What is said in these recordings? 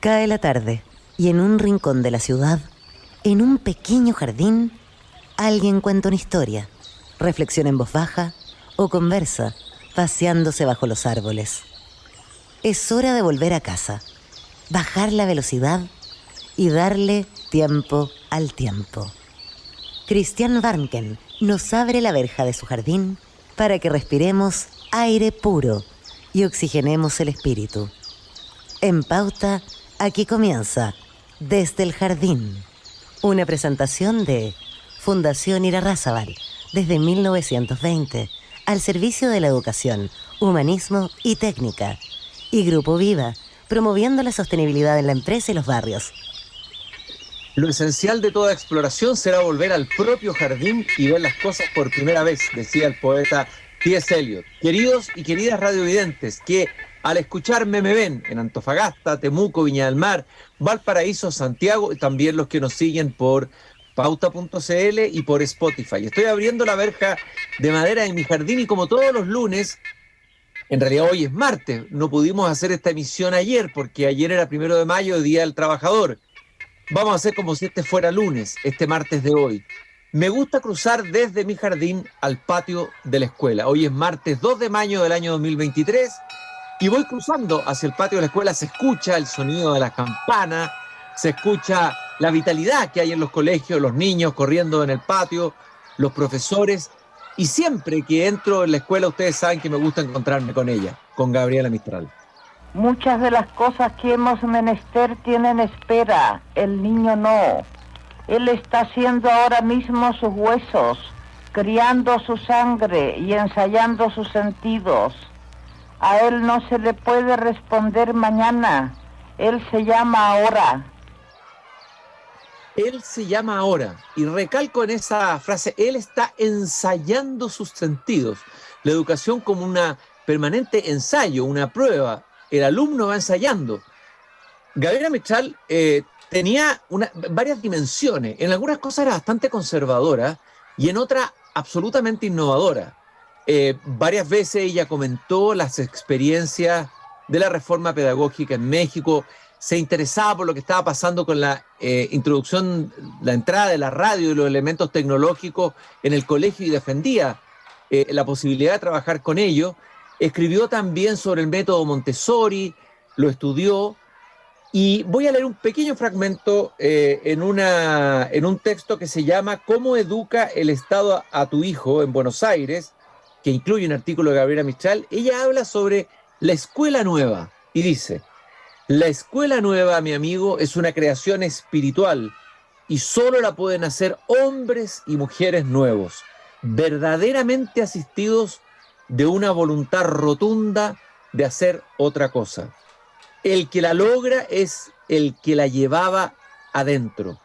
Cae la tarde y en un rincón de la ciudad, en un pequeño jardín, alguien cuenta una historia, reflexiona en voz baja o conversa, paseándose bajo los árboles. Es hora de volver a casa, bajar la velocidad y darle tiempo al tiempo. Christian Warnken nos abre la verja de su jardín para que respiremos aire puro y oxigenemos el espíritu. En Pauta, aquí comienza Desde el Jardín, una presentación de Fundación Irarrázaval, desde 1920, al servicio de la educación, humanismo y técnica, y Grupo Viva, promoviendo la sostenibilidad en la empresa y los barrios. Lo esencial de toda exploración será volver al propio jardín y ver las cosas por primera vez, decía el poeta T.S. Eliot. Queridos y queridas radiovidentes, que al escucharme me ven en Antofagasta, Temuco, Viña del Mar, Valparaíso, Santiago, y también los que nos siguen por pauta.cl y por Spotify. Estoy abriendo la verja de madera de mi jardín y como todos los lunes, en realidad hoy es martes, no pudimos hacer esta emisión ayer porque ayer era 1 de mayo, Día del Trabajador. Vamos a hacer como si este fuera lunes, este martes de hoy. Me gusta cruzar desde mi jardín al patio de la escuela. Hoy es martes 2 de mayo del año 2023 y voy cruzando hacia el patio de la escuela. Se escucha el sonido de las campanas, se escucha la vitalidad que hay en los colegios, los niños corriendo en el patio, los profesores. Y siempre que entro en la escuela, ustedes saben que me gusta encontrarme con ella, con Gabriela Mistral. Muchas de las cosas que hemos menester tienen espera, el niño no. Él está haciendo ahora mismo sus huesos, criando su sangre y ensayando sus sentidos. A él no se le puede responder mañana, él se llama ahora. Él se llama ahora, y recalco en esa frase, él está ensayando sus sentidos. La educación como una permanente ensayo, una prueba. El alumno va ensayando. Gabriela Mistral tenía varias dimensiones. En algunas cosas era bastante conservadora y en otras absolutamente innovadora. Varias veces ella comentó las experiencias de la reforma pedagógica en México, se interesaba por lo que estaba pasando con la introducción, la entrada de la radio y los elementos tecnológicos en el colegio y defendía la posibilidad de trabajar con ello. Escribió también sobre el método Montessori, lo estudió, y voy a leer un pequeño fragmento en un texto que se llama ¿Cómo educa el Estado a tu hijo en Buenos Aires?, que incluye un artículo de Gabriela Mistral. Ella habla sobre la escuela nueva y dice: la escuela nueva, mi amigo, es una creación espiritual y solo la pueden hacer hombres y mujeres nuevos, verdaderamente asistidos de una voluntad rotunda de hacer otra cosa. El que la logra es el que la llevaba adentro.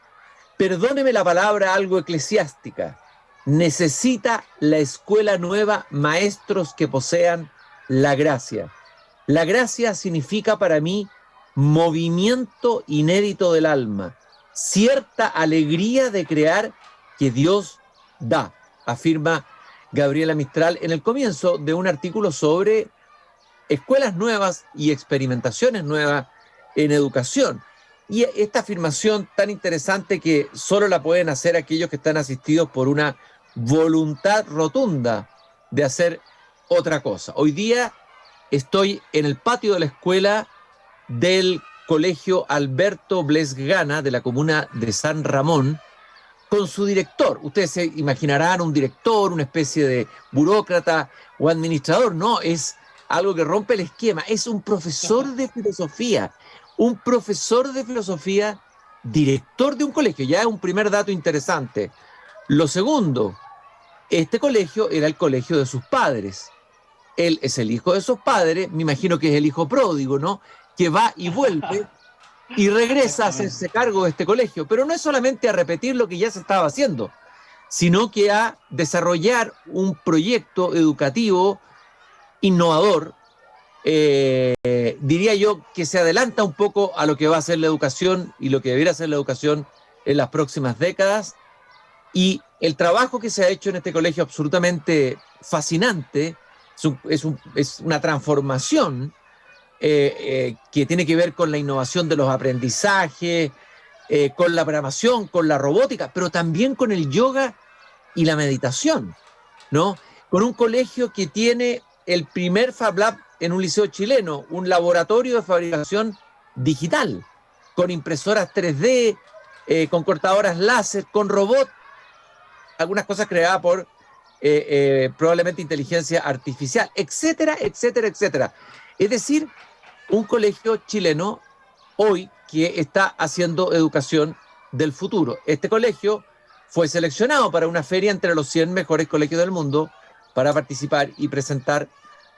Perdóneme la palabra algo eclesiástica. Necesita la escuela nueva maestros que posean la gracia. La gracia significa para mí movimiento inédito del alma, cierta alegría de crear que Dios da, afirma Gabriela Mistral en el comienzo de un artículo sobre escuelas nuevas y experimentaciones nuevas en educación. Y esta afirmación tan interesante que solo la pueden hacer aquellos que están asistidos por una voluntad rotunda de hacer otra cosa. Hoy día estoy en el patio de la escuela del Colegio Alberto Blesgana de la comuna de San Ramón, con su director. Ustedes se imaginarán un director, una especie de burócrata o administrador. No, es algo que rompe el esquema. Es un profesor de filosofía, director de un colegio. Ya es un primer dato interesante. Lo segundo, este colegio era el colegio de sus padres. Él es el hijo de sus padres, me imagino que es el hijo pródigo, ¿no?, que va y vuelve y regresa a hacerse cargo de este colegio. Pero no es solamente a repetir lo que ya se estaba haciendo, sino que a desarrollar un proyecto educativo innovador, diría yo, que se adelanta un poco a lo que va a ser la educación y lo que debería ser la educación en las próximas décadas. Y el trabajo que se ha hecho en este colegio absolutamente fascinante, es una transformación que tiene que ver con la innovación de los aprendizajes, con la programación, con la robótica, pero también con el yoga y la meditación, ¿no? Con un colegio que tiene el primer Fab Lab en un liceo chileno, un laboratorio de fabricación digital, con impresoras 3D, con cortadoras láser, con robots, algunas cosas creadas por probablemente inteligencia artificial, etcétera, etcétera, etcétera. Es decir, un colegio chileno hoy que está haciendo educación del futuro. Este colegio fue seleccionado para una feria entre los 100 mejores colegios del mundo para participar y presentar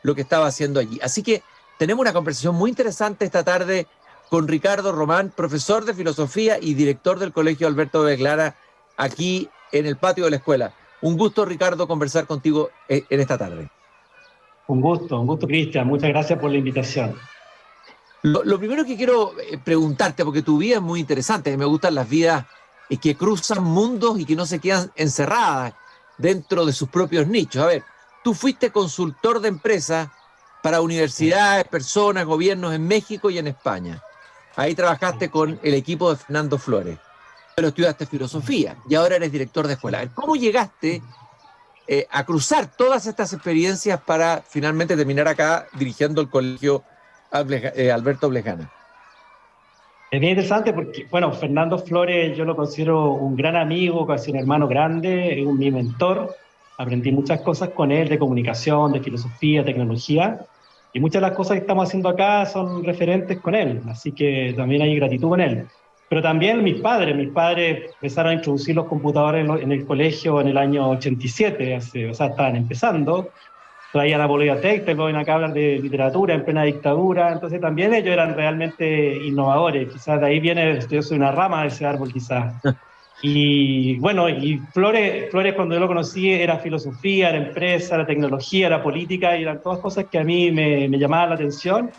lo que estaba haciendo allí. Así que tenemos una conversación muy interesante esta tarde con Ricardo Román, profesor de filosofía y director del Colegio Alberto Beclara, aquí en el patio de la escuela. Un gusto, Ricardo, conversar contigo en esta tarde. Un gusto, Cristian. Muchas gracias por la invitación. Lo primero que quiero preguntarte, porque tu vida es muy interesante, me gustan las vidas que cruzan mundos y que no se quedan encerradas dentro de sus propios nichos. A ver, tú fuiste consultor de empresas para universidades, personas, gobiernos en México y en España. Ahí trabajaste con el equipo de Fernando Flores, pero estudiaste filosofía y ahora eres director de escuela. A ver, ¿cómo llegaste a cruzar todas estas experiencias para finalmente terminar acá dirigiendo el colegio Alberto Beclara? Es bien interesante porque, bueno, Fernando Flores yo lo considero un gran amigo, casi un hermano grande, es mi mentor. Aprendí muchas cosas con él de comunicación, de filosofía, tecnología, y muchas de las cosas que estamos haciendo acá son referentes con él, así que también hay gratitud con él. Pero también mis padres empezaron a introducir los computadores en el colegio en el año 87, o sea, estaban empezando. Traían a Bolivia Tech, te ponen acá a hablar de literatura en plena dictadura, entonces también ellos eran realmente innovadores, quizás de ahí viene, yo soy una rama de ese árbol quizás. Y bueno, y Flores cuando yo lo conocí era filosofía, era empresa, era tecnología, era política, y eran todas cosas que a mí me llamaban la atención.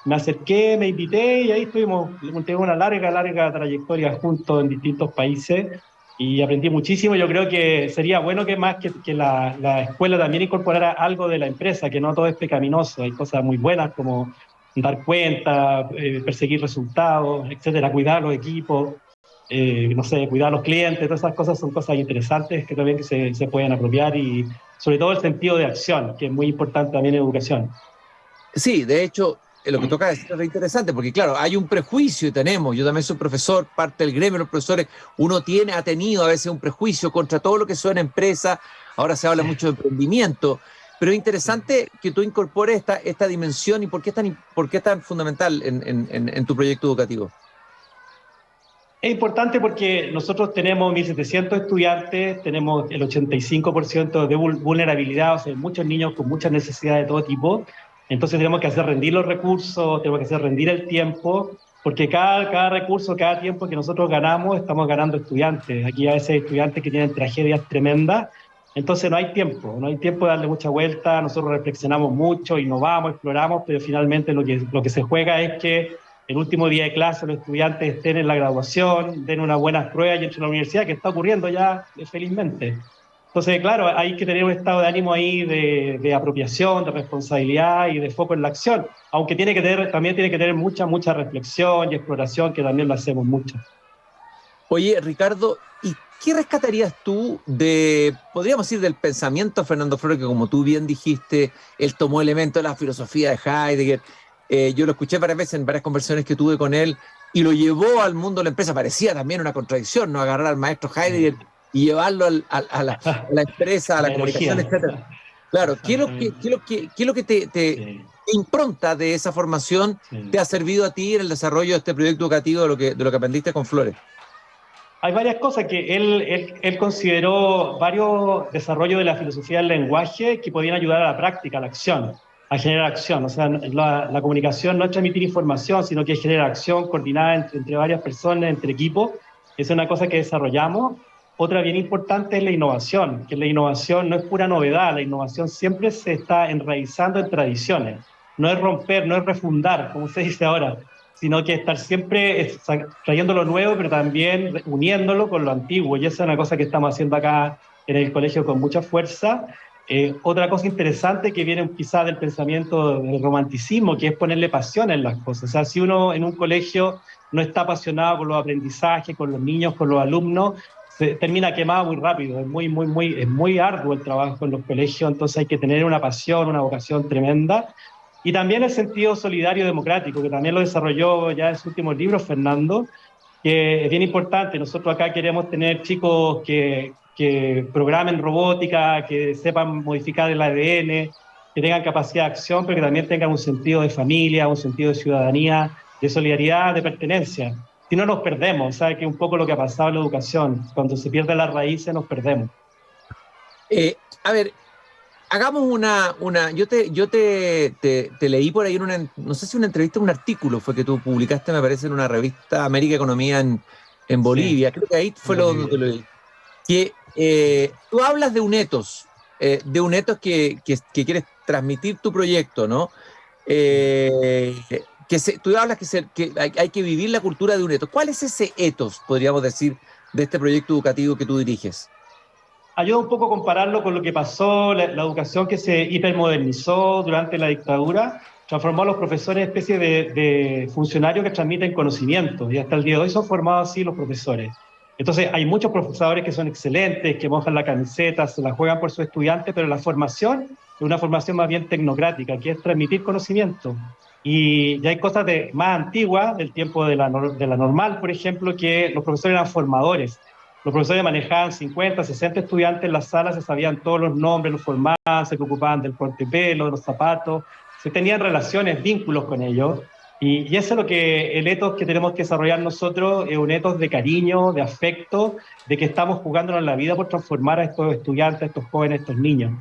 Me acerqué, me invité y ahí tuvimos una larga trayectoria juntos en distintos países. Y aprendí muchísimo. Yo creo que sería bueno que más que la escuela también incorporara algo de la empresa, que no todo es pecaminoso. Hay cosas muy buenas como dar cuenta, perseguir resultados, etcétera, cuidar los equipos, no sé, cuidar a los clientes. Todas esas cosas son cosas interesantes que también se pueden apropiar, y sobre todo el sentido de acción, que es muy importante también en educación. Sí, de hecho, lo que toca decir es interesante, porque claro, hay un prejuicio y tenemos, yo también soy profesor, parte del gremio de los profesores, uno ha tenido a veces un prejuicio contra todo lo que suena empresa, ahora se habla mucho de emprendimiento, pero es interesante que tú incorpores esta dimensión. ¿Y por qué es tan fundamental en tu proyecto educativo? Es importante porque nosotros tenemos 1.700 estudiantes, tenemos el 85% de vulnerabilidad, o sea, muchos niños con muchas necesidades de todo tipo. Entonces tenemos que hacer rendir los recursos, tenemos que hacer rendir el tiempo, porque cada recurso, cada tiempo que nosotros ganamos, estamos ganando estudiantes. Aquí a veces hay estudiantes que tienen tragedias tremendas, entonces no hay tiempo de darle mucha vuelta. Nosotros reflexionamos mucho, innovamos, exploramos, pero finalmente lo que se juega es que el último día de clase los estudiantes estén en la graduación, den unas buenas pruebas y entren a la universidad, que está ocurriendo ya felizmente. Entonces, claro, hay que tener un estado de ánimo ahí de apropiación, de responsabilidad y de foco en la acción, aunque también tiene que tener mucha reflexión y exploración, que también lo hacemos mucho. Oye, Ricardo, ¿y qué rescatarías tú podríamos decir, del pensamiento de Fernando Flores, que como tú bien dijiste, él tomó elementos de la filosofía de Heidegger? Yo lo escuché varias veces en varias conversaciones que tuve con él y lo llevó al mundo de la empresa. Parecía también una contradicción, ¿no? Agarrar al maestro Heidegger y llevarlo a la empresa, a la comunicación, etc. Claro, ¿qué es lo que te impronta de esa formación te ha servido a ti en el desarrollo de este proyecto educativo, de lo que aprendiste con Flores? Hay varias cosas que él consideró, varios desarrollos de la filosofía del lenguaje que podían ayudar a la práctica, a la acción, a generar acción. O sea, la comunicación no es transmitir información, sino que es generar acción coordinada entre varias personas, entre equipos. Esa es una cosa que desarrollamos. Otra bien importante es la innovación, que la innovación no es pura novedad, la innovación siempre se está enraizando en tradiciones. No es romper, no es refundar, como se dice ahora, sino que estar siempre trayendo lo nuevo, pero también uniéndolo con lo antiguo. Y esa es una cosa que estamos haciendo acá en el colegio con mucha fuerza. Otra cosa interesante que viene quizás del pensamiento del romanticismo, que es ponerle pasión en las cosas. O sea, si uno en un colegio no está apasionado con los aprendizajes, con los niños, con los alumnos, se termina quemado muy rápido. Es muy arduo el trabajo en los colegios, entonces hay que tener una pasión, una vocación tremenda. Y también el sentido solidario democrático, que también lo desarrolló ya en su último libro Fernando, que es bien importante. Nosotros acá queremos tener chicos que programen robótica, que sepan modificar el ADN, que tengan capacidad de acción, pero que también tengan un sentido de familia, un sentido de ciudadanía, de solidaridad, de pertenencia. Si no nos perdemos, ¿sabes? Que es un poco lo que ha pasado en la educación. Cuando se pierden las raíces nos perdemos. A ver, hagamos te leí por ahí en una, no sé si una entrevista o un artículo fue que tú publicaste, me parece, en una revista América Economía en Bolivia. Sí. Creo que ahí fue donde te lo leí. Que tú hablas de un ethos que quieres transmitir tu proyecto, ¿no? Tú hablas que hay que vivir la cultura de un ethos. ¿Cuál es ese ethos, podríamos decir, de este proyecto educativo que tú diriges? Ayuda un poco a compararlo con lo que pasó, la educación que se hipermodernizó durante la dictadura, transformó a los profesores en especie de funcionarios que transmiten conocimientos, y hasta el día de hoy son formados así los profesores. Entonces hay muchos profesores que son excelentes, que mojan la camiseta, se la juegan por sus estudiantes, pero la formación es una formación más bien tecnocrática, que es transmitir conocimiento. Y ya hay cosas más antiguas, del tiempo de la normal, por ejemplo, que los profesores eran formadores. Los profesores manejaban 50, 60 estudiantes en las salas, se sabían todos los nombres, los formaban, se preocupaban del corte de pelo, de los zapatos, se tenían relaciones, vínculos con ellos. Y eso es lo que el ethos que tenemos que desarrollar nosotros, es un ethos de cariño, de afecto, de que estamos jugándonos la vida por transformar a estos estudiantes, a estos jóvenes, a estos niños.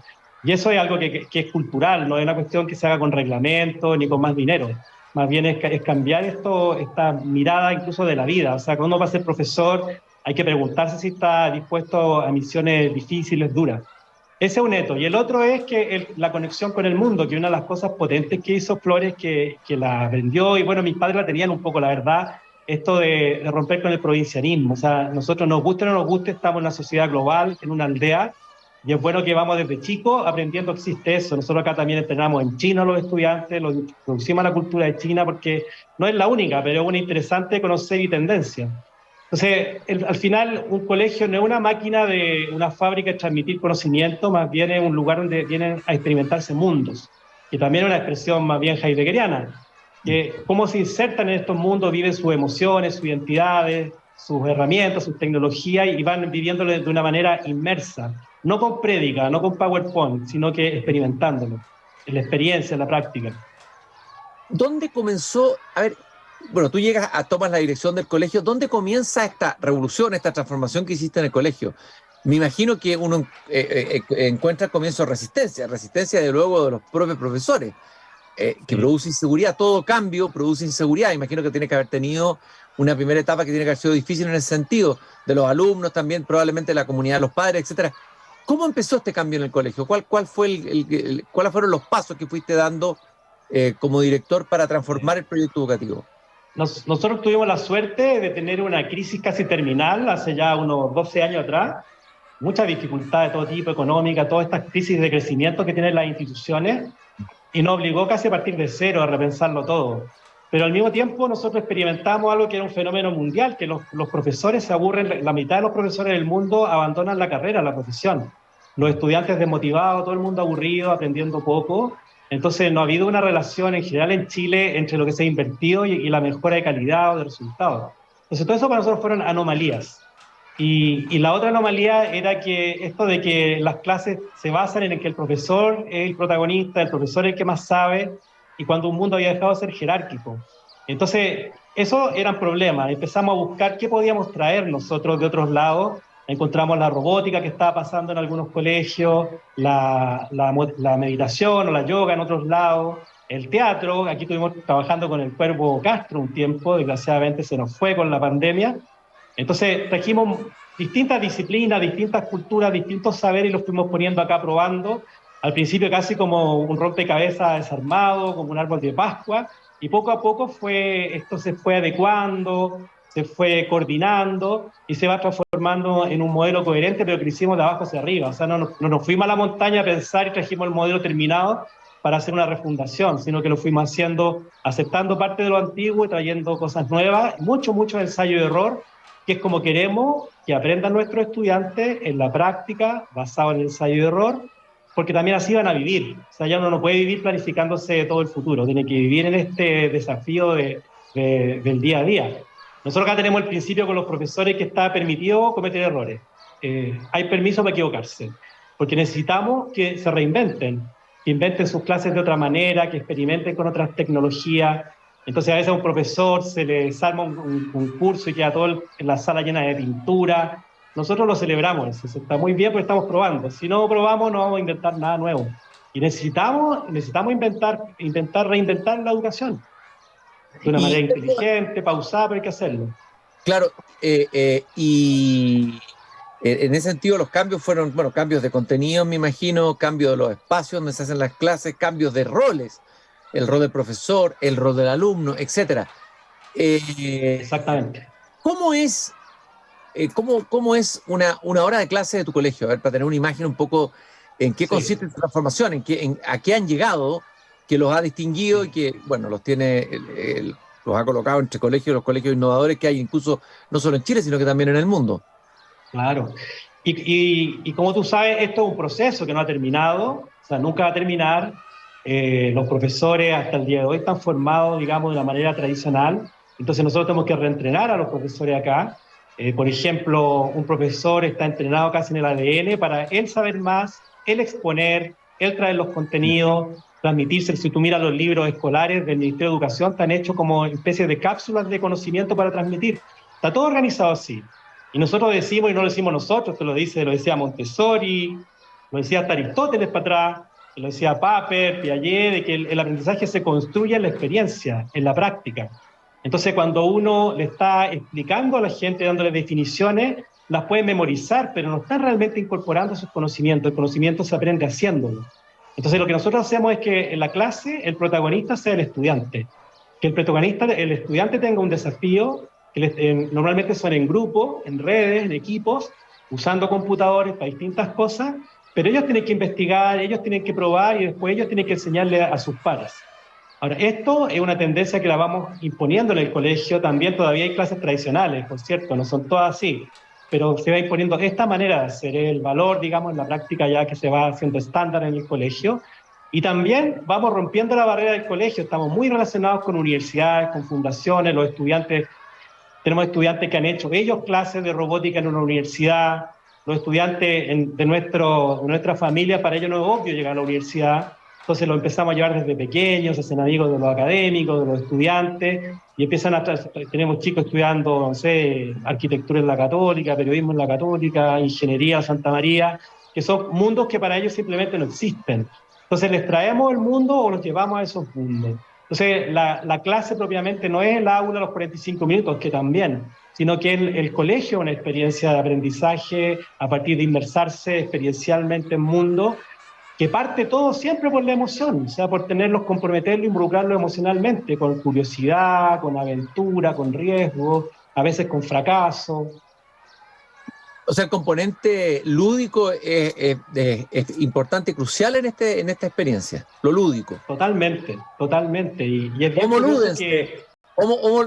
Y eso es algo que es cultural, no es una cuestión que se haga con reglamento ni con más dinero. Más bien es cambiar esta mirada incluso de la vida. O sea, cuando uno va a ser profesor, hay que preguntarse si está dispuesto a misiones difíciles, duras. Ese es un ethos. Y el otro es que la conexión con el mundo, que una de las cosas potentes que hizo Flores, que la aprendió, y bueno, mis padres la tenían un poco, la verdad, esto de romper con el provincianismo. O sea, nosotros nos guste o no nos guste, estamos en una sociedad global, en una aldea, y es bueno que vamos desde chicos aprendiendo que existe eso. Nosotros acá también entrenamos en chino a los estudiantes, los introducimos a la cultura de China, porque no es la única, pero es una interesante conocer y tendencia. Entonces, al final, un colegio no es una máquina de una fábrica de transmitir conocimiento, más bien es un lugar donde vienen a experimentarse mundos, que también es una expresión más bien heideggeriana, que cómo se insertan en estos mundos, viven sus emociones, sus identidades, sus herramientas, sus tecnologías, y van viviéndolo de una manera inmersa, no con prédica, no con PowerPoint, sino que experimentándolo, en la experiencia, en la práctica. ¿Dónde comenzó? A ver, bueno, tú tomas la dirección del colegio. ¿Dónde comienza esta revolución, esta transformación que hiciste en el colegio? Me imagino que uno encuentra al comienzo resistencia de luego de los propios profesores, que produce inseguridad. Todo cambio produce inseguridad. Imagino que tiene que haber tenido una primera etapa que tiene que haber sido difícil en ese sentido, de los alumnos también, probablemente de la comunidad de los padres, etcétera. ¿Cómo empezó este cambio en el colegio? ¿Cuáles fueron los pasos que fuiste dando como director para transformar el proyecto educativo? Nosotros tuvimos la suerte de tener una crisis casi terminal hace ya unos 12 años atrás, muchas dificultades de todo tipo, económica, todas estas crisis de crecimiento que tienen las instituciones, y nos obligó casi a partir de cero a repensarlo todo. Pero al mismo tiempo nosotros experimentamos algo que era un fenómeno mundial, que los profesores se aburren, la mitad de los profesores del mundo abandonan la carrera, la profesión. Los estudiantes desmotivados, todo el mundo aburrido, aprendiendo poco. Entonces no ha habido una relación en general en Chile entre lo que se ha invertido y la mejora de calidad o de resultados. Entonces todo eso para nosotros fueron anomalías. Y la otra anomalía era que esto de que las clases se basan en que el profesor es el protagonista, el profesor es el que más sabe, y cuando un mundo había dejado de ser jerárquico. Entonces eso eran problemas. Empezamos a buscar qué podíamos traer nosotros de otros lados. Encontramos la robótica que estaba pasando en algunos colegios, la meditación o la yoga en otros lados, el teatro. Aquí estuvimos trabajando con el Cuervo Castro un tiempo, desgraciadamente se nos fue con la pandemia. Entonces trajimos distintas disciplinas, distintas culturas, distintos saberes y los fuimos poniendo acá probando. Al principio casi como un rompecabezas desarmado, como un árbol de Pascua, y poco a poco esto se fue adecuando, se fue coordinando y se va transformando en un modelo coherente, pero que lo hicimos de abajo hacia arriba. O sea, no nos fuimos a la montaña a pensar y trajimos el modelo terminado para hacer una refundación, sino que lo fuimos haciendo, aceptando parte de lo antiguo y trayendo cosas nuevas, mucho ensayo y error, que es como queremos que aprendan nuestros estudiantes en la práctica, basado en el ensayo y error, porque también así van a vivir. O sea, ya uno no puede vivir planificándose todo el futuro, tiene que vivir en este desafío del día a día. Nosotros acá tenemos el principio con los profesores que está permitido cometer errores. Hay permiso para equivocarse, porque necesitamos que se reinventen, que inventen sus clases de otra manera, que experimenten con otras tecnologías. Entonces a veces a un profesor se le desarma un curso y queda todo en la sala llena de pintura. Nosotros lo celebramos, eso está muy bien porque estamos probando. Si no probamos no vamos a inventar nada nuevo. Y necesitamos intentar reinventar la educación de una manera inteligente, pausada, pero hay que hacerlo. Claro, y en ese sentido los cambios fueron, bueno, cambios de contenido, me imagino, cambios de los espacios donde se hacen las clases, cambios de roles, el rol del profesor, el rol del alumno, etc. Exactamente. ¿Cómo es una hora de clase de tu colegio? A ver, para tener una imagen un poco en qué consiste esta transformación, a qué han llegado, que los ha distinguido y que, bueno, los ha colocado entre los colegios innovadores que hay incluso no solo en Chile, sino que también en el mundo. Claro. Y como tú sabes, esto es un proceso que no ha terminado, o sea, nunca va a terminar. Los profesores hasta el día de hoy están formados, digamos, de la manera tradicional. Entonces nosotros tenemos que reentrenar a los profesores acá. Por ejemplo, un profesor está entrenado casi en el ADN para él saber más, él exponer, él traer los contenidos, transmitirse. Si tú miras los libros escolares del Ministerio de Educación, están hechos como especies de cápsulas de conocimiento para transmitir. Está todo organizado así. Y nosotros decimos, y no lo decimos nosotros, esto lo decía Montessori, lo decía hasta Aristóteles para atrás, lo decía Popper, Piaget, de que el aprendizaje se construye en la experiencia, en la práctica. Entonces, cuando uno le está explicando a la gente, dándole definiciones, las puede memorizar, pero no está realmente incorporando sus conocimientos. El conocimiento se aprende haciéndolo. Entonces, lo que nosotros hacemos es que en la clase el protagonista sea el estudiante. Que el estudiante tenga un desafío, que normalmente son en grupo, en redes, en equipos, usando computadores para distintas cosas, pero ellos tienen que investigar, ellos tienen que probar y después ellos tienen que enseñarle a sus pares. Ahora, esto es una tendencia que la vamos imponiendo en el colegio, también todavía hay clases tradicionales, por cierto, no son todas así, pero se va imponiendo esta manera de hacer el valor, digamos, en la práctica ya que se va haciendo estándar en el colegio, y también vamos rompiendo la barrera del colegio, estamos muy relacionados con universidades, con fundaciones, los estudiantes, tenemos estudiantes que han hecho ellos clases de robótica en una universidad, los estudiantes de nuestra familia, para ellos no es obvio llegar a la universidad, entonces lo empezamos a llevar desde pequeños, se hacen amigos de los académicos, de los estudiantes, y tenemos chicos estudiando, no sé, arquitectura en la Católica, periodismo en la Católica, ingeniería en Santa María, que son mundos que para ellos simplemente no existen. Entonces les traemos el mundo o los llevamos a esos mundos. Entonces la clase propiamente no es el aula a los 45 minutos, que también, sino que el colegio es una experiencia de aprendizaje a partir de inmersarse experiencialmente en mundo, que parte todo siempre por la emoción, o sea, por comprometerlo, involucrarlo emocionalmente, con curiosidad, con aventura, con riesgo, a veces con fracaso. O sea, el componente lúdico es importante y crucial en esta experiencia, lo lúdico. Totalmente. Y es bien Homo Ludens,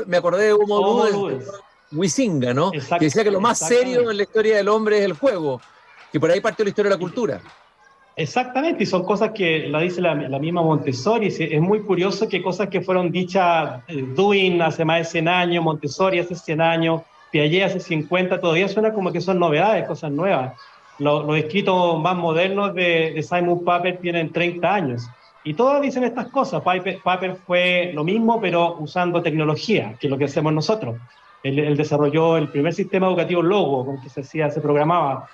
me acordé de Homo Ludens, Huizinga, ¿no? Que decía que lo más serio en la historia del hombre es el juego, que por ahí partió la historia de la cultura. Exactamente, y son cosas que la dice la misma Montessori. Es muy curioso que cosas que fueron dichas Dewey hace más de 100 años, Montessori hace 100 años, Piaget hace 50, todavía suena como que son novedades, cosas nuevas. Los escritos más modernos de Simon Popper tienen 30 años, y todos dicen estas cosas. Popper fue lo mismo, pero usando tecnología, que es lo que hacemos nosotros. Él desarrolló el primer sistema educativo Logo, con que se programaba.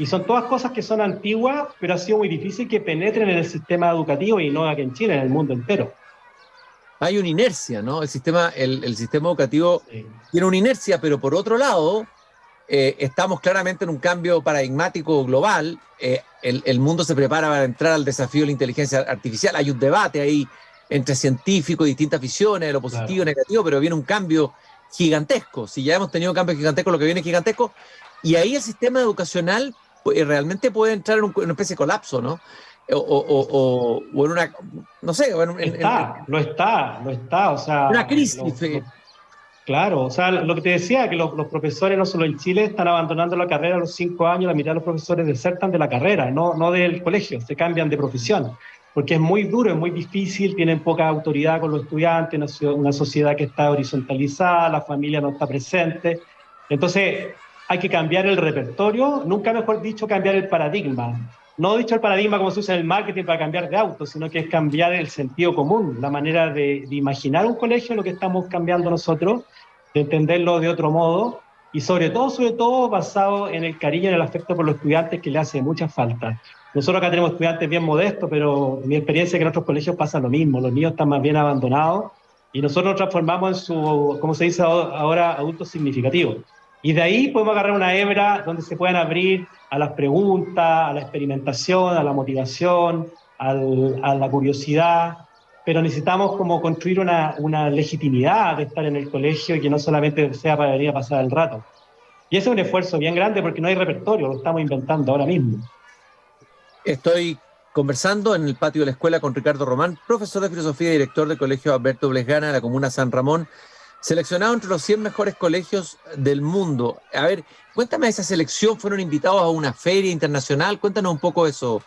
Y son todas cosas que son antiguas, pero ha sido muy difícil que penetren en el sistema educativo, y no aquí en Chile, en el mundo entero. Hay una inercia, ¿no? El sistema educativo tiene una inercia, pero por otro lado, estamos claramente en un cambio paradigmático global. El mundo se prepara para entrar al desafío de la inteligencia artificial. Hay un debate ahí entre científicos y distintas visiones, de lo positivo y negativo, pero viene un cambio gigantesco. Si ya hemos tenido cambios gigantescos, lo que viene es gigantesco. Y ahí el sistema educacional realmente puede entrar en una especie de colapso, ¿no? O en una, no sé, Lo está, o sea, una crisis. Claro, o sea, lo que te decía, que los profesores, no solo en Chile, están abandonando la carrera a los 5 años, la mitad de los profesores desertan de la carrera, no del colegio, se cambian de profesión, porque es muy duro, es muy difícil, tienen poca autoridad con los estudiantes, una sociedad que está horizontalizada, la familia no está presente, entonces hay que cambiar el repertorio, nunca mejor dicho, cambiar el paradigma. No dicho el paradigma como se usa en el marketing para cambiar de auto, sino que es cambiar el sentido común, la manera de imaginar un colegio, lo que estamos cambiando nosotros, de entenderlo de otro modo, y sobre todo basado en el cariño y en el afecto por los estudiantes, que le hace mucha falta. Nosotros acá tenemos estudiantes bien modestos, pero mi experiencia es que en otros colegios pasa lo mismo, los niños están más bien abandonados, y nosotros nos transformamos en su, como se dice ahora, adultos significativos. Y de ahí podemos agarrar una hebra donde se puedan abrir a las preguntas, a la experimentación, a la motivación, a la curiosidad, pero necesitamos como construir una legitimidad de estar en el colegio y que no solamente sea para venir a pasar el rato. Y ese es un esfuerzo bien grande porque no hay repertorio, lo estamos inventando ahora mismo. Estoy conversando en el patio de la escuela con Ricardo Román, profesor de filosofía y director del Colegio Alberto Blesgana de la comuna San Ramón, seleccionado entre los 100 mejores colegios del mundo. A ver, cuéntame esa selección, ¿fueron invitados a una feria internacional? Cuéntanos un poco eso.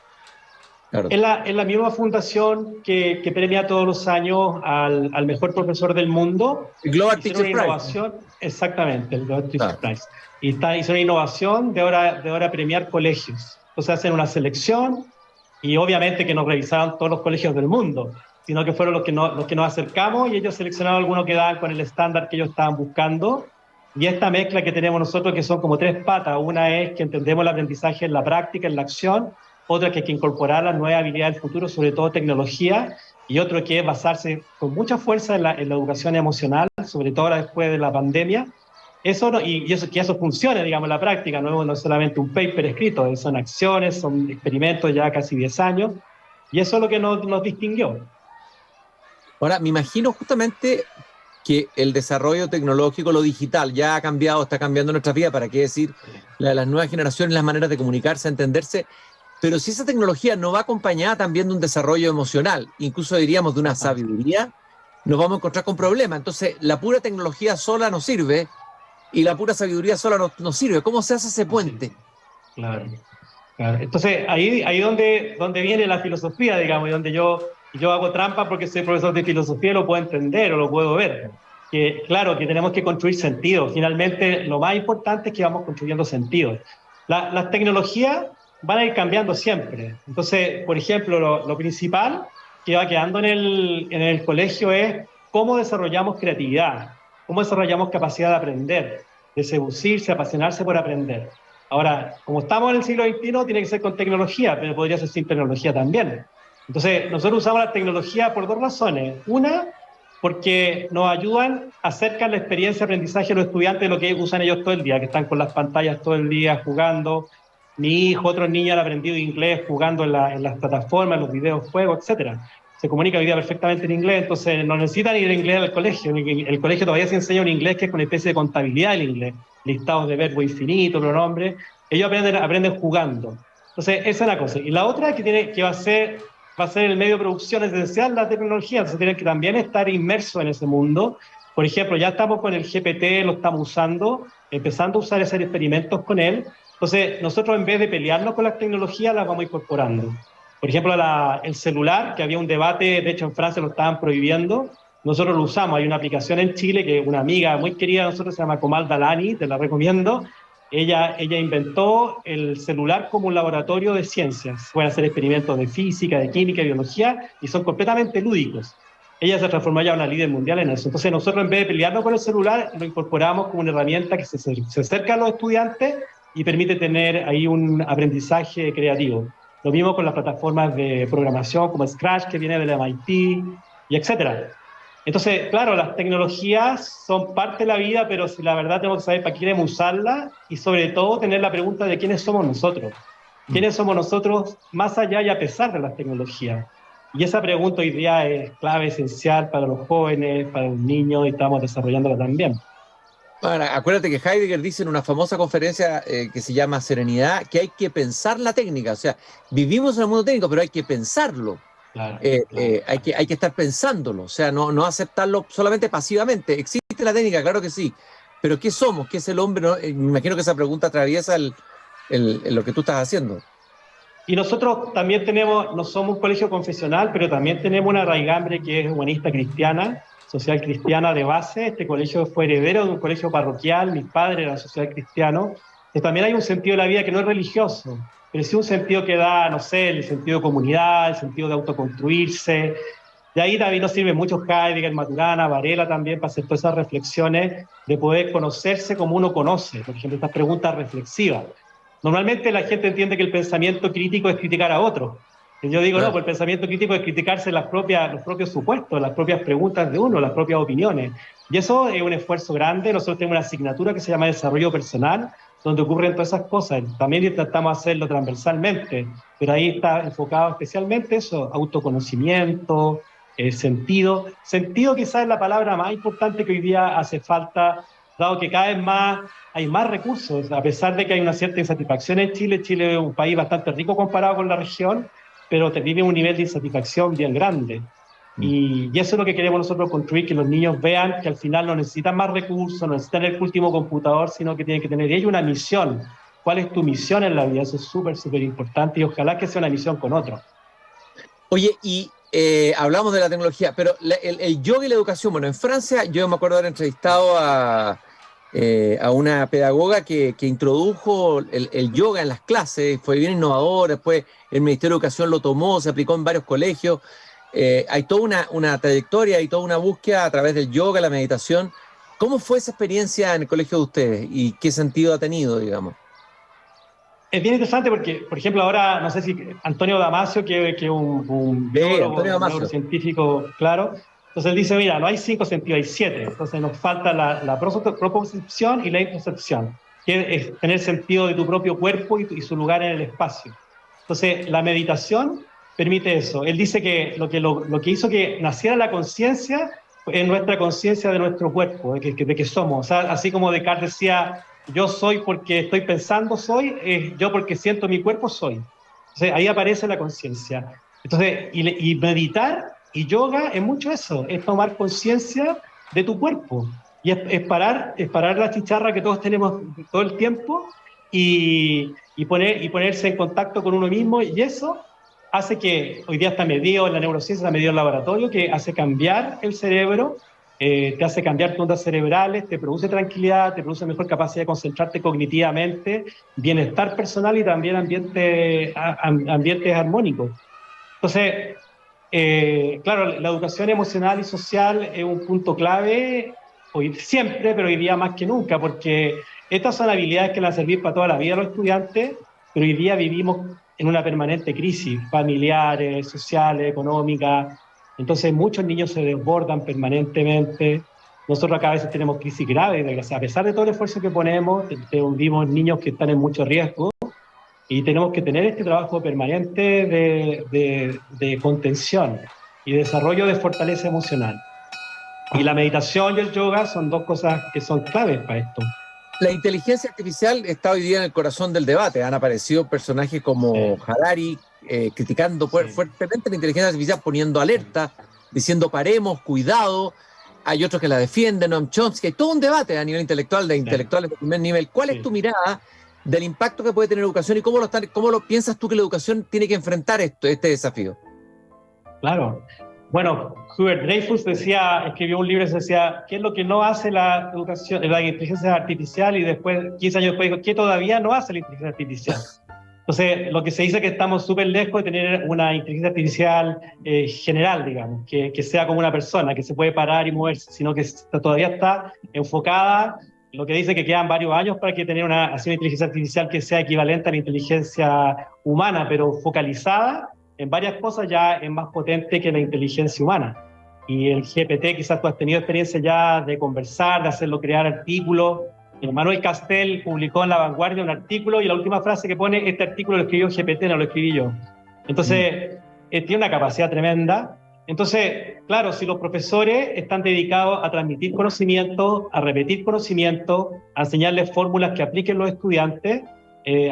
Claro. Es la misma fundación que premia todos los años al mejor profesor del mundo. El Global Teacher Prize. Innovación, exactamente, el Global Teacher Prize. Y hizo una innovación de ahora premiar colegios. Entonces hacen una selección y obviamente que nos revisaron todos los colegios del mundo, sino que fueron los que nos acercamos y ellos seleccionaron algunos que daban con el estándar que ellos estaban buscando. Y esta mezcla que tenemos nosotros, que son como 3 patas, una es que entendemos el aprendizaje en la práctica, en la acción, otra que hay que incorporar las nuevas habilidades del futuro, sobre todo tecnología, y otro que es basarse con mucha fuerza en la educación emocional, sobre todo ahora después de la pandemia. Eso que eso funcione, digamos, en la práctica, no es solamente un paper escrito, son acciones, son experimentos ya casi 10 años, y eso es lo que nos distinguió. Ahora, me imagino justamente que el desarrollo tecnológico, lo digital, ya ha cambiado, está cambiando nuestra vida, para qué decir, las nuevas generaciones, las maneras de comunicarse, entenderse, pero si esa tecnología no va acompañada también de un desarrollo emocional, incluso diríamos de una sabiduría, nos vamos a encontrar con problemas. Entonces, la pura tecnología sola no sirve y la pura sabiduría sola no sirve. ¿Cómo se hace ese puente? Claro. Entonces, ahí donde viene la filosofía, digamos, y donde yo hago trampa porque soy profesor de filosofía y lo puedo entender o lo puedo ver. Que, claro, que tenemos que construir sentidos. Finalmente, lo más importante es que vamos construyendo sentidos. Las tecnologías van a ir cambiando siempre. Entonces, por ejemplo, lo principal que va quedando en el colegio es cómo desarrollamos creatividad, cómo desarrollamos capacidad de aprender, de seducirse, apasionarse por aprender. Ahora, como estamos en el siglo XXI, tiene que ser con tecnología, pero podría ser sin tecnología también. Entonces, nosotros usamos la tecnología por 2 razones. Una, porque nos ayudan, acercan la experiencia de aprendizaje de los estudiantes de lo que usan ellos todo el día, que están con las pantallas todo el día jugando. Mi hijo, otros niños han aprendido inglés jugando en las plataformas, en los videojuegos, etc. Se comunica hoy día perfectamente en inglés, entonces no necesitan ir en inglés al colegio. El colegio todavía se enseña un inglés que es una especie de contabilidad del inglés, listados de verbo infinito, pronombres. Ellos aprenden jugando. Entonces, esa es la cosa. Y la otra que va a ser el medio de producción esencial, la tecnología. Entonces, tienen que también estar inmersos en ese mundo. Por ejemplo, ya estamos con el GPT, lo estamos usando, empezando a usar, hacer experimentos con él. Entonces, nosotros en vez de pelearnos con las tecnologías, las vamos incorporando. Por ejemplo, el celular, que había un debate, de hecho en Francia lo estaban prohibiendo, nosotros lo usamos. Hay una aplicación en Chile que una amiga muy querida de nosotros se llama Comal Dalani, te la recomiendo. Ella inventó el celular como un laboratorio de ciencias. Pueden hacer experimentos de física, de química, de biología, y son completamente lúdicos. Ella se transformó ya en una líder mundial en eso. Entonces nosotros en vez de pelearnos con el celular, lo incorporamos como una herramienta que se acerca a los estudiantes y permite tener ahí un aprendizaje creativo. Lo mismo con las plataformas de programación como Scratch, que viene del MIT, y etcétera. Entonces, claro, las tecnologías son parte de la vida, pero si la verdad tenemos que saber para qué queremos usarlas y sobre todo tener la pregunta de quiénes somos nosotros. ¿Quiénes somos nosotros más allá y a pesar de las tecnologías? Y esa pregunta hoy día es clave, esencial para los jóvenes, para los niños, y estamos desarrollándola también. Ahora, acuérdate que Heidegger dice en una famosa conferencia que se llama Serenidad que hay que pensar la técnica, o sea, vivimos en el mundo técnico, pero hay que pensarlo. Claro, Hay que estar pensándolo, o sea, no aceptarlo solamente pasivamente. ¿Existe la técnica? Claro que sí, pero ¿qué somos? ¿Qué es el hombre? ¿No? Me imagino que esa pregunta atraviesa lo que tú estás haciendo. Y nosotros también tenemos, no somos un colegio confesional, pero también tenemos una raigambre que es humanista cristiana, social cristiana de base. Este colegio fue heredero de un colegio parroquial, mis padres eran social cristianos. Entonces también hay un sentido de la vida que no es religioso, pero sí un sentido que da, no sé, el sentido de comunidad, el sentido de autoconstruirse. De ahí también nos sirve mucho Heidegger, Maturana, Varela también para hacer todas esas reflexiones de poder conocerse como uno conoce. Por ejemplo, estas preguntas reflexivas. Normalmente la gente entiende que el pensamiento crítico es criticar a otros. Y yo digo, no, pues el pensamiento crítico es criticarse los propios supuestos, las propias preguntas de uno, las propias opiniones. Y eso es un esfuerzo grande. Nosotros tenemos una asignatura que se llama Desarrollo Personal, donde ocurren todas esas cosas. También intentamos hacerlo transversalmente, pero ahí está enfocado especialmente eso, autoconocimiento, sentido. Sentido quizás es la palabra más importante que hoy día hace falta, dado que cada vez más hay más recursos, a pesar de que hay una cierta insatisfacción en Chile. Chile es un país bastante rico comparado con la región, pero vive un nivel de insatisfacción bien grande. Y eso es lo que queremos nosotros construir, que los niños vean que al final no necesitan más recursos, no necesitan el último computador, sino que tienen que tener ellos una misión. ¿Cuál es tu misión en la vida? Eso es súper, súper importante y ojalá que sea una misión con otros. Oye, y hablamos de la tecnología, pero el yoga y la educación, bueno, en Francia yo me acuerdo haber entrevistado a una pedagoga que introdujo el yoga en las clases, fue bien innovador, después el Ministerio de Educación lo tomó, se aplicó en varios colegios. Hay toda una trayectoria, hay toda una búsqueda a través del yoga, la meditación. ¿Cómo fue esa experiencia en el colegio de ustedes y qué sentido ha tenido, digamos? Es bien interesante porque, por ejemplo, ahora, no sé si Antonio Damasio, que es un biólogo, Antonio un Damasio. neurocientífico, claro, entonces él dice, mira, no hay 5 sentidos, hay 7. Entonces nos falta la proposición y la introspección, que es tener sentido de tu propio cuerpo y su lugar en el espacio. Entonces, la meditación permite eso. Él dice que lo que hizo que naciera la conciencia es nuestra conciencia de nuestro cuerpo, de que somos. O sea, así como Descartes decía, yo soy porque estoy pensando, soy, yo porque siento mi cuerpo, soy. Entonces, ahí aparece la conciencia. Entonces, y meditar y yoga es mucho eso, es tomar conciencia de tu cuerpo. Y es parar la chicharra que todos tenemos todo el tiempo y ponerse en contacto con uno mismo, y eso hace que, hoy día está medido en la neurociencia, está medido en el laboratorio, que hace cambiar el cerebro, te hace cambiar tus ondas cerebrales, te produce tranquilidad, te produce mejor capacidad de concentrarte cognitivamente, bienestar personal y también ambientes armónicos. Entonces, claro, la educación emocional y social es un punto clave hoy, siempre, pero hoy día más que nunca, porque estas son habilidades que van a servir para toda la vida a los estudiantes, pero hoy día vivimos en una permanente crisis familiares, sociales, económicas. Entonces muchos niños se desbordan permanentemente. Nosotros acá a veces tenemos crisis graves, a pesar de todo el esfuerzo que ponemos, vimos niños que están en mucho riesgo. Y tenemos que tener este trabajo permanente de contención y desarrollo de fortaleza emocional. Y la meditación y el yoga son dos cosas que son claves para esto. La inteligencia artificial está hoy día en el corazón del debate. Han aparecido personajes como Harari criticando fuertemente la inteligencia artificial, poniendo alerta, diciendo paremos, cuidado. Hay otros que la defienden, Noam Chomsky. Hay todo un debate a nivel intelectual, de intelectuales de primer nivel. ¿Cuál es tu mirada del impacto que puede tener la educación y cómo lo piensas tú que la educación tiene que enfrentar este desafío? Claro. Bueno, Hubert Dreyfus escribió un libro que decía, ¿qué es lo que no hace la educación, la inteligencia artificial? Y después, 15 años después, dijo, ¿qué todavía no hace la inteligencia artificial? Entonces, lo que se dice es que estamos súper lejos de tener una inteligencia artificial general, digamos, que sea como una persona, que se puede parar y moverse, sino que todavía está enfocada. Lo que dice que quedan varios años para que tener una inteligencia artificial que sea equivalente a la inteligencia humana, pero focalizada en varias cosas ya es más potente que la inteligencia humana. Y el GPT, quizás tú has tenido experiencia ya de conversar, de hacerlo crear artículos. Manuel Castel publicó en La Vanguardia un artículo y la última frase que pone, este artículo lo escribió GPT, no lo escribí yo. Entonces, tiene una capacidad tremenda. Entonces, claro, si los profesores están dedicados a transmitir conocimiento, a repetir conocimiento, a enseñarles fórmulas que apliquen los estudiantes,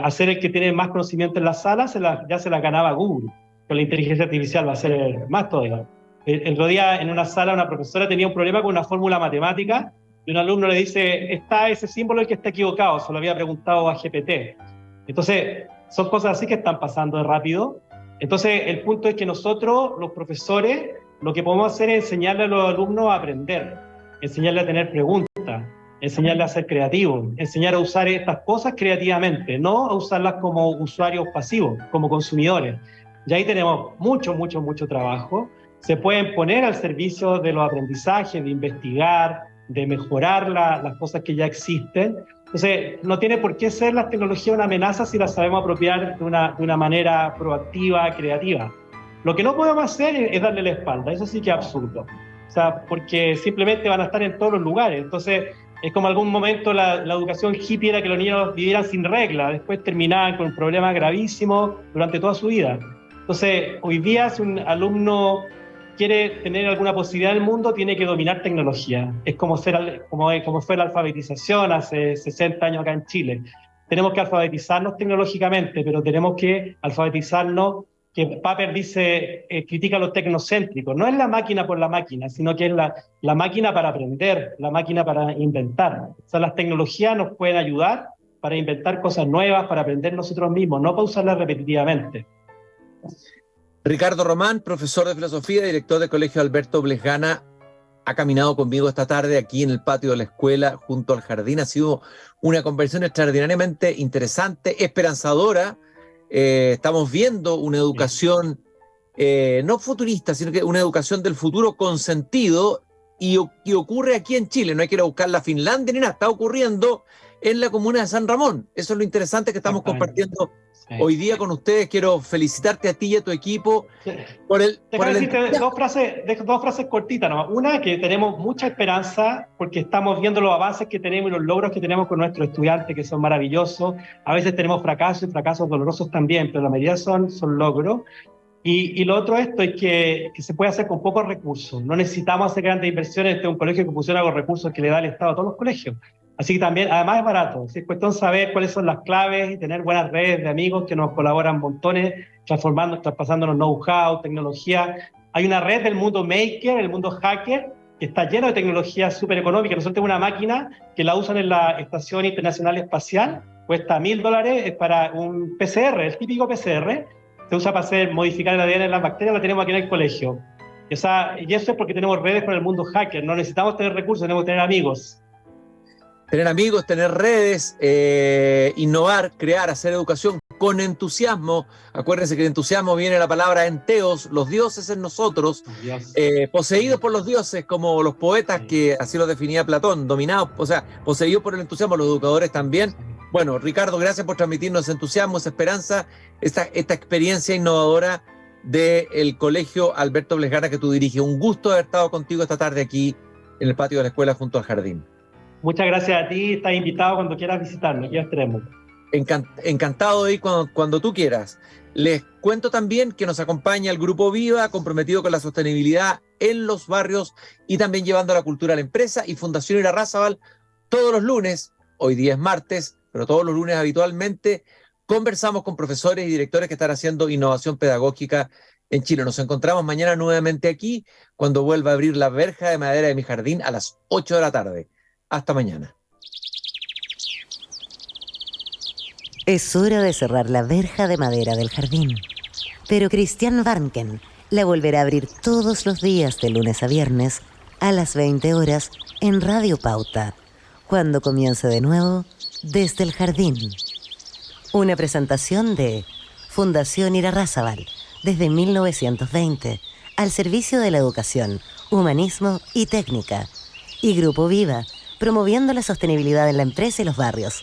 a ser el que tiene más conocimiento en la sala, ya se la ganaba Google. Con la inteligencia artificial va a ser más todavía. El otro día en una sala una profesora tenía un problema con una fórmula matemática y un alumno le dice, está ese símbolo el que está equivocado, se lo había preguntado a GPT. Entonces, son cosas así que están pasando de rápido. Entonces, el punto es que nosotros, los profesores, lo que podemos hacer es enseñarle a los alumnos a aprender, enseñarle a tener preguntas, enseñarle a ser creativos, enseñar a usar estas cosas creativamente, no a usarlas como usuarios pasivos, como consumidores. Y ahí tenemos mucho trabajo. Se pueden poner al servicio de los aprendizajes, de investigar, de mejorar las cosas que ya existen. Entonces, no tiene por qué ser la tecnología una amenaza si la sabemos apropiar de una manera proactiva, creativa. Lo que no podemos hacer es darle la espalda, eso sí que es absurdo. O sea, porque simplemente van a estar en todos los lugares. Entonces, es como algún momento la educación hippie era que los niños vivieran sin reglas, después terminaban con problemas gravísimos durante toda su vida. Entonces, hoy día si un alumno quiere tener alguna posibilidad en el mundo, tiene que dominar tecnología. Es como fue la alfabetización hace 60 años acá en Chile. Tenemos que alfabetizarnos tecnológicamente, pero tenemos que alfabetizarnos, que Papert dice, critica lo tecnocéntrico. No es la máquina por la máquina, sino que es la máquina para aprender, la máquina para inventar. O sea, las tecnologías nos pueden ayudar para inventar cosas nuevas, para aprender nosotros mismos, no para usarlas repetitivamente. Ricardo Román, profesor de filosofía, director del Colegio Alberto Blesgana, ha caminado conmigo esta tarde aquí en el patio de la escuela junto al jardín. Ha sido una conversación extraordinariamente interesante, esperanzadora. Estamos viendo una educación no futurista, sino que una educación del futuro con sentido y ocurre aquí en Chile. No hay que ir a buscarla a Finlandia ni nada, está ocurriendo en la comuna de San Ramón. Eso es lo interesante que estamos compartiendo hoy día con ustedes. Quiero felicitarte a ti y a tu equipo por el... decirte dos frases cortitas nomás. Una, que tenemos mucha esperanza porque estamos viendo los avances que tenemos y los logros que tenemos con nuestros estudiantes, que son maravillosos. A veces tenemos fracasos y fracasos dolorosos también, pero la mayoría son logros. Y lo otro es que se puede hacer con pocos recursos. No necesitamos hacer grandes inversiones. Este es un colegio que funciona con recursos que le da el Estado a todos los colegios. Así que también, además es barato. Es cuestión de saber cuáles son las claves y tener buenas redes de amigos que nos colaboran montones, traspasándonos know-how, tecnología. Hay una red del mundo maker, el mundo hacker, que está lleno de tecnología súper económica. Nosotros tenemos una máquina que la usan en la Estación Internacional Espacial, cuesta $1.000, es para un PCR, el típico PCR, se usa para modificar el ADN en las bacterias, la tenemos aquí en el colegio. Y eso es porque tenemos redes con el mundo hacker. No necesitamos tener recursos, tenemos que tener amigos. Tener amigos, tener redes, innovar, crear, hacer educación con entusiasmo. Acuérdense que el entusiasmo viene de la palabra enteos, los dioses en nosotros, poseídos por los dioses, como los poetas, que así lo definía Platón, dominados, o sea, poseídos por el entusiasmo, los educadores también. Bueno, Ricardo, gracias por transmitirnos entusiasmo, esa esperanza, esta experiencia innovadora del Colegio Alberto Blesgana que tú diriges. Un gusto haber estado contigo esta tarde aquí en el patio de la escuela junto al jardín. Muchas gracias a ti, estás invitado cuando quieras visitarnos, ya estaremos. Encantado de ir cuando tú quieras. Les cuento también que nos acompaña el Grupo Viva, comprometido con la sostenibilidad en los barrios y también llevando la cultura a la empresa, y Fundación Irarrázaval todos los lunes, hoy día es martes, pero todos los lunes habitualmente, conversamos con profesores y directores que están haciendo innovación pedagógica en Chile. Nos encontramos mañana nuevamente aquí, cuando vuelva a abrir la verja de madera de mi jardín a las 8 de la tarde. Hasta mañana. Es hora de cerrar la verja de madera del jardín. Pero Cristian Warnken la volverá a abrir todos los días de lunes a viernes a las 20 horas en Radio Pauta, cuando comience de nuevo Desde el Jardín. Una presentación de Fundación Irarrázaval, desde 1920, al servicio de la educación, humanismo y técnica. Y Grupo Viva, promoviendo la sostenibilidad en la empresa y los barrios.